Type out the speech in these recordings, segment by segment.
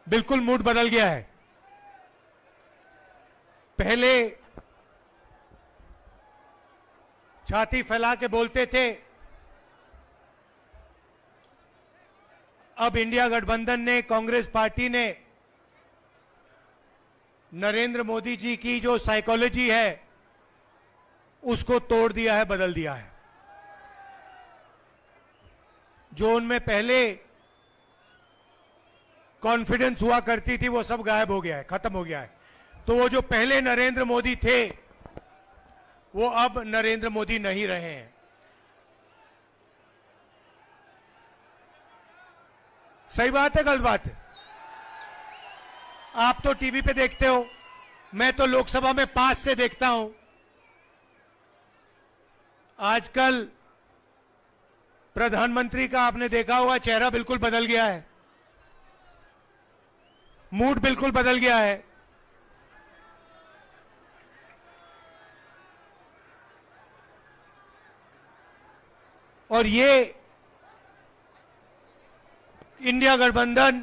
बिल्कुल मूड बदल गया है। पहले छाती फैला के बोलते थे, अब इंडिया गठबंधन ने, कांग्रेस पार्टी ने नरेंद्र मोदी जी की जो साइकोलॉजी है उसको तोड़ दिया है, बदल दिया है। जो उनमें पहले कॉन्फिडेंस हुआ करती थी वो सब गायब हो गया है, खत्म हो गया है। तो वो जो पहले नरेंद्र मोदी थे वो अब नरेंद्र मोदी नहीं रहे हैं। सही बात है, गलत बात है? आप तो टीवी पे देखते हो, मैं तो लोकसभा में पास से देखता हूं। आजकल प्रधानमंत्री का आपने देखा होगा, चेहरा बिल्कुल बदल गया है, मूड बिल्कुल बदल गया है। और ये इंडिया गठबंधन,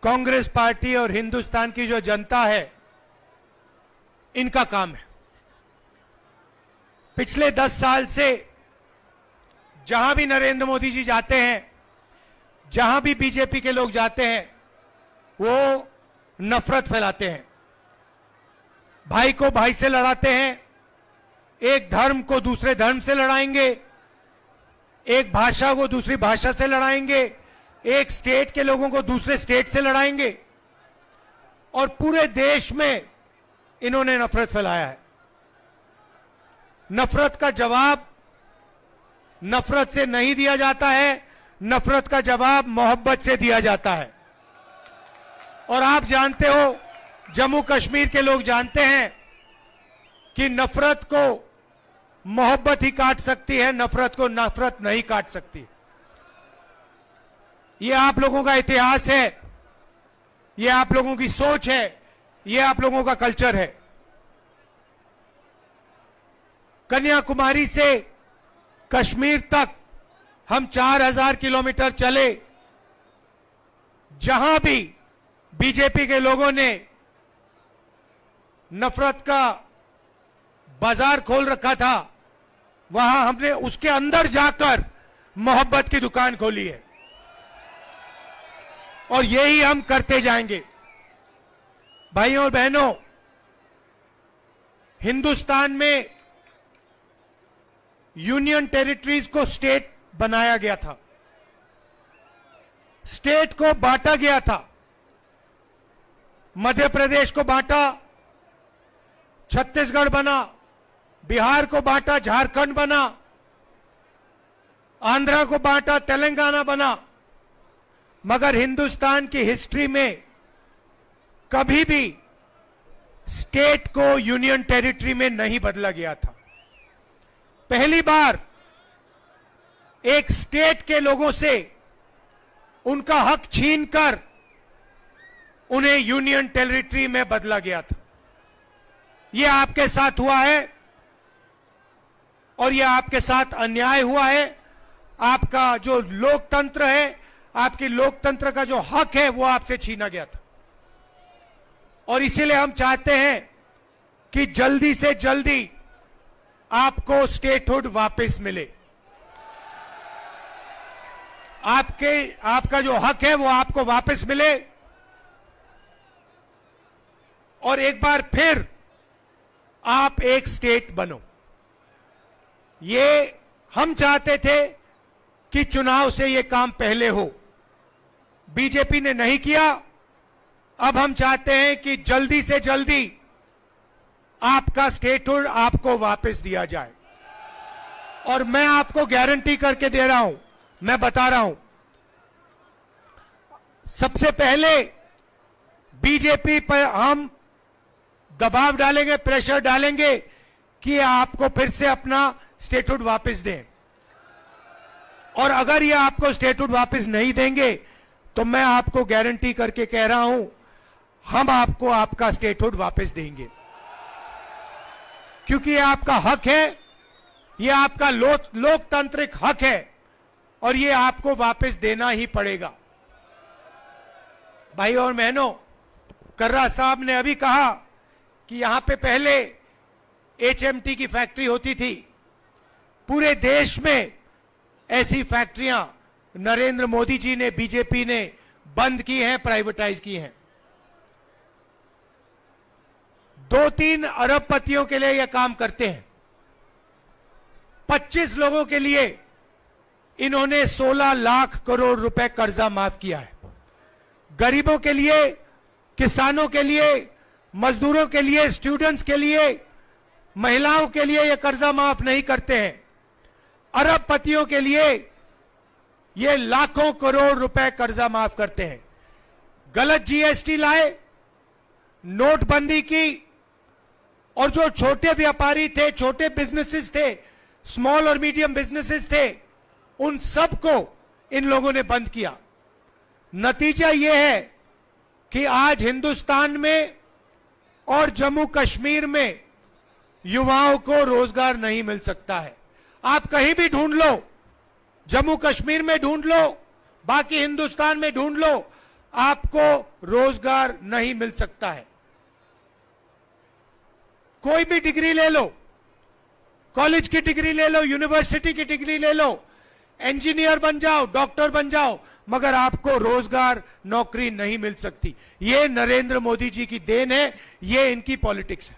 कांग्रेस पार्टी और हिंदुस्तान की जो जनता है, इनका काम है। पिछले 10 साल से जहां भी नरेंद्र मोदी जी जाते हैं, जहां भी बीजेपी के लोग जाते हैं, वो नफरत फैलाते हैं, भाई को भाई से लड़ाते हैं, एक धर्म को दूसरे धर्म से लड़ाएंगे, एक भाषा को दूसरी भाषा से लड़ाएंगे, एक स्टेट के लोगों को दूसरे स्टेट से लड़ाएंगे, और पूरे देश में इन्होंने नफरत फैलाया है। नफरत का जवाब नफरत से नहीं दिया जाता है, नफरत का जवाब मोहब्बत से दिया जाता है। और आप जानते हो, जम्मू कश्मीर के लोग जानते हैं कि नफरत को मोहब्बत ही काट सकती है, नफरत को नफरत नहीं काट सकती। ये आप लोगों का इतिहास है, ये आप लोगों की सोच है, ये आप लोगों का कल्चर है। कन्याकुमारी से कश्मीर तक हम 4000 किलोमीटर चले, जहां भी बीजेपी के लोगों ने नफरत का बाजार खोल रखा था, वहां हमने उसके अंदर जाकर मोहब्बत की दुकान खोली है, और यही हम करते जाएंगे। भाइयों और बहनों, हिंदुस्तान में यूनियन टेरिटरीज को स्टेट बनाया गया था, स्टेट को बांटा गया था। मध्य प्रदेश को बांटा, छत्तीसगढ़ बना, बिहार को बांटा, झारखंड बना, आंध्रा को बांटा, तेलंगाना बना। मगर हिंदुस्तान की हिस्ट्री में कभी भी स्टेट को यूनियन टेरिटरी में नहीं बदला गया था। पहली बार एक स्टेट के लोगों से उनका हक छीनकर उन्हें यूनियन टेरिटरी में बदला गया था। यह आपके साथ हुआ है, और यह आपके साथ अन्याय हुआ है। आपका जो लोकतंत्र है, आपकी लोकतंत्र का जो हक है, वो आपसे छीना गया था। और इसीलिए हम चाहते हैं कि जल्दी से जल्दी आपको स्टेटहुड वापस मिले। आपका जो हक है वो आपको वापस मिले, और एक बार फिर आप एक स्टेट बनो। ये हम चाहते थे कि चुनाव से ये काम पहले हो, बीजेपी ने नहीं किया। अब हम चाहते हैं कि जल्दी से जल्दी आपका स्टेटहुड आपको वापस दिया जाए। और मैं आपको गारंटी करके दे रहा हूं, मैं बता रहा हूं, सबसे पहले बीजेपी पर हम दबाव डालेंगे, प्रेशर डालेंगे कि आपको फिर से अपना स्टेटहुड वापस दें। और अगर ये आपको स्टेटहुड वापस नहीं देंगे तो मैं आपको गारंटी करके कह रहा हूं, हम आपको आपका स्टेटहुड वापस देंगे। क्योंकि ये आपका हक है, ये आपका लोकतांत्रिक हक है, और ये आपको वापस देना ही पड़ेगा। भाई और बहनों, कर्रा साहब ने अभी कहा कि यहां पे पहले एचएमटी की फैक्ट्री होती थी। पूरे देश में ऐसी फैक्ट्रियां नरेंद्र मोदी जी ने, बीजेपी ने बंद की हैं, प्राइवेटाइज की हैं। 2-3 अरबपतियों के लिए यह काम करते हैं। 25 लोगों के लिए इन्होंने 16 लाख करोड़ रुपए कर्जा माफ किया है। गरीबों के लिए, किसानों के लिए, मजदूरों के लिए, स्टूडेंट्स के लिए, महिलाओं के लिए यह कर्जा माफ नहीं करते हैं। अरबपतियों के लिए ये लाखों करोड़ रुपए कर्जा माफ करते हैं। गलत जीएसटी लाए, नोटबंदी की, और जो छोटे व्यापारी थे, छोटे बिजनेसेस थे, स्मॉल और मीडियम बिजनेसेस थे, उन सबको इन लोगों ने बंद किया। नतीजा यह है कि आज हिंदुस्तान में और जम्मू कश्मीर में युवाओं को रोजगार नहीं मिल सकता है। आप कहीं भी ढूंढ लो, जम्मू कश्मीर में ढूंढ लो, बाकी हिंदुस्तान में ढूंढ लो, आपको रोजगार नहीं मिल सकता है। कोई भी डिग्री ले लो, कॉलेज की डिग्री ले लो, यूनिवर्सिटी की डिग्री ले लो, इंजीनियर बन जाओ, डॉक्टर बन जाओ, मगर आपको रोजगार, नौकरी नहीं मिल सकती। ये नरेंद्र मोदी जी की देन है, ये इनकी पॉलिटिक्स है।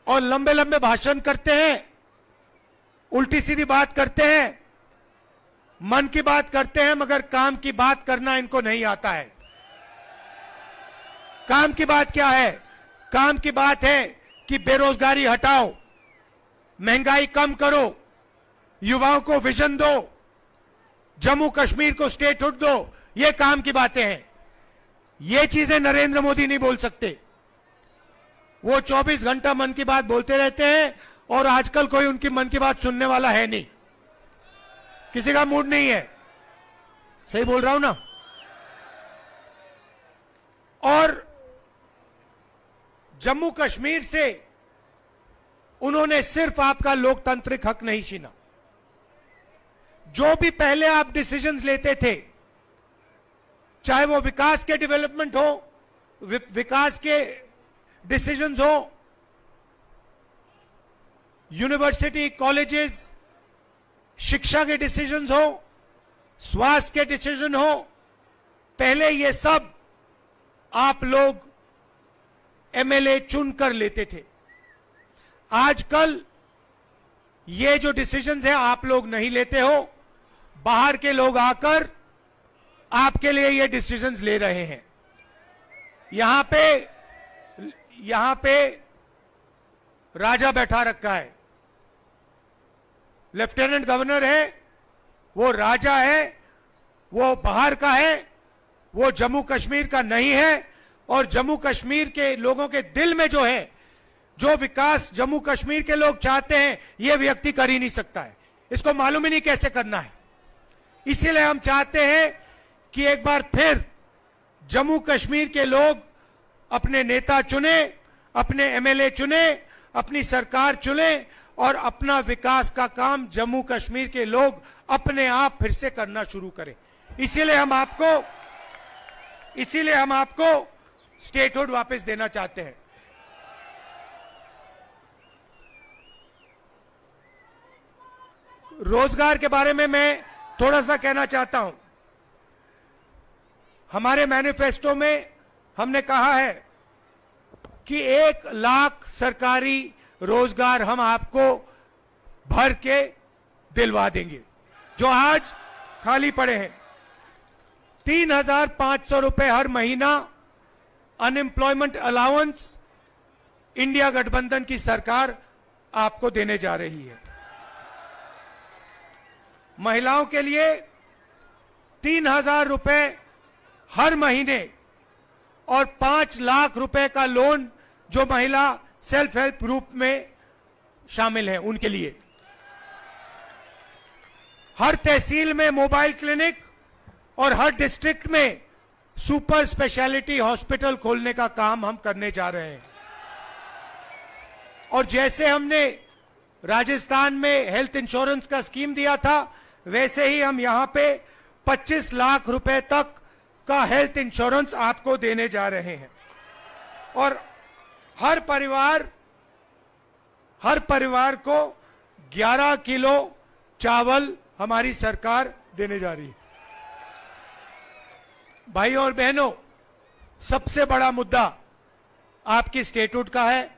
और लंबे लंबे भाषण करते हैं, उल्टी सीधी बात करते हैं, मन की बात करते हैं, मगर काम की बात करना इनको नहीं आता है। काम की बात क्या है? काम की बात है कि बेरोजगारी हटाओ, महंगाई कम करो, युवाओं को विजन दो, जम्मू कश्मीर को स्टेटहुड दो। ये काम की बातें हैं। ये चीजें नरेंद्र मोदी नहीं बोल सकते। वो 24 घंटा मन की बात बोलते रहते हैं और आजकल कोई उनकी मन की बात सुनने वाला है नहीं, किसी का मूड नहीं है। सही बोल रहा हूं ना? और जम्मू कश्मीर से उन्होंने सिर्फ आपका लोकतांत्रिक हक नहीं छीना। जो भी पहले आप डिसीजंस लेते थे, चाहे वो विकास के डेवलपमेंट हो, विकास के डिसीजंस हो, यूनिवर्सिटी, कॉलेजेस, शिक्षा के डिसीजंस हो, स्वास्थ्य के डिसीजन हो, पहले ये सब आप लोग एमएलए चुनकर लेते थे। आजकल ये जो डिसीजंस है आप लोग नहीं लेते हो, बाहर के लोग आकर आपके लिए ये डिसीजंस ले रहे हैं। यहां पे राजा बैठा रखा है, लेफ्टिनेंट गवर्नर है, वो राजा है, वो बाहर का है, वो जम्मू कश्मीर का नहीं है। और जम्मू कश्मीर के लोगों के दिल में जो है, जो विकास जम्मू कश्मीर के लोग चाहते हैं, ये व्यक्ति कर ही नहीं सकता है। इसको मालूम ही नहीं कैसे करना है। इसीलिए हम चाहते हैं कि एक बार फिर जम्मू कश्मीर के लोग अपने नेता चुने, अपने एमएलए चुने, अपनी सरकार चुने और अपना विकास का काम जम्मू कश्मीर के लोग अपने आप फिर से करना शुरू करें। इसीलिए हम आपको स्टेटहुड वापस देना चाहते हैं। रोजगार के बारे में मैं थोड़ा सा कहना चाहता हूं। हमारे मैनिफेस्टो में हमने कहा है कि 1 लाख सरकारी रोजगार हम आपको भर के दिलवा देंगे, जो आज खाली पड़े हैं। 3,500 रुपए हर महीना अनएम्प्लॉयमेंट अलाउंस इंडिया गठबंधन की सरकार आपको देने जा रही है। महिलाओं के लिए 3,000 रुपए हर महीने और 5 लाख रुपए का लोन जो महिला सेल्फ हेल्प ग्रुप में शामिल हैं उनके लिए। हर तहसील में मोबाइल क्लिनिक और हर डिस्ट्रिक्ट में सुपर स्पेशलिटी हॉस्पिटल खोलने का काम हम करने जा रहे हैं। और जैसे हमने राजस्थान में हेल्थ इंश्योरेंस का स्कीम दिया था, वैसे ही हम यहां पे 25 लाख रुपए तक का हेल्थ इंश्योरेंस आपको देने जा रहे हैं। और हर परिवार को 11 किलो चावल हमारी सरकार देने जा रही है। भाइयों और बहनों, सबसे बड़ा मुद्दा आपकी स्टेटहुड का है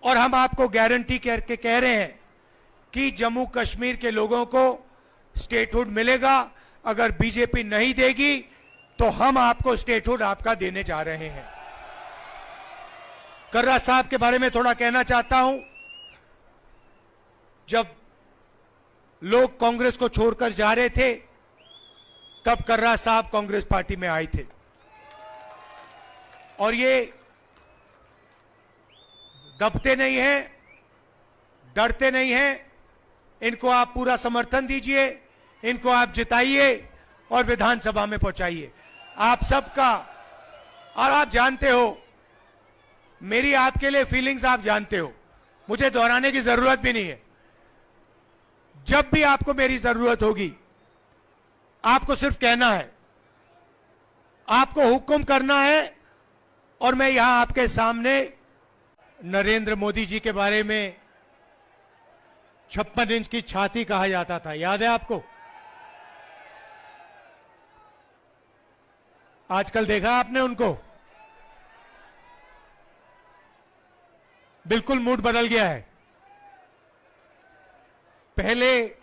और हम आपको गारंटी करके कह रहे हैं कि जम्मू कश्मीर के लोगों को स्टेटहुड मिलेगा। अगर बीजेपी नहीं देगी तो हम आपको स्टेटहुड आपका देने जा रहे हैं। कर्रा साहब के बारे में थोड़ा कहना चाहता हूं। जब लोग कांग्रेस को छोड़कर जा रहे थे तब कर्रा साहब कांग्रेस पार्टी में आए थे और ये दबते नहीं हैं, डरते नहीं हैं। इनको आप पूरा समर्थन दीजिए, इनको आप जिताइए और विधानसभा में पहुंचाइए। आप सबका, और आप जानते हो मेरी आपके लिए फीलिंग्स, आप जानते हो, मुझे दोहराने की जरूरत भी नहीं है। जब भी आपको मेरी जरूरत होगी आपको सिर्फ कहना है, आपको हुक्म करना है। और मैं यहां आपके सामने नरेंद्र मोदी जी के बारे में 56 इंच की छाती कहा जाता था, याद है आपको? आजकल देखा आपने उनको? बिल्कुल मूड बदल गया है। पहले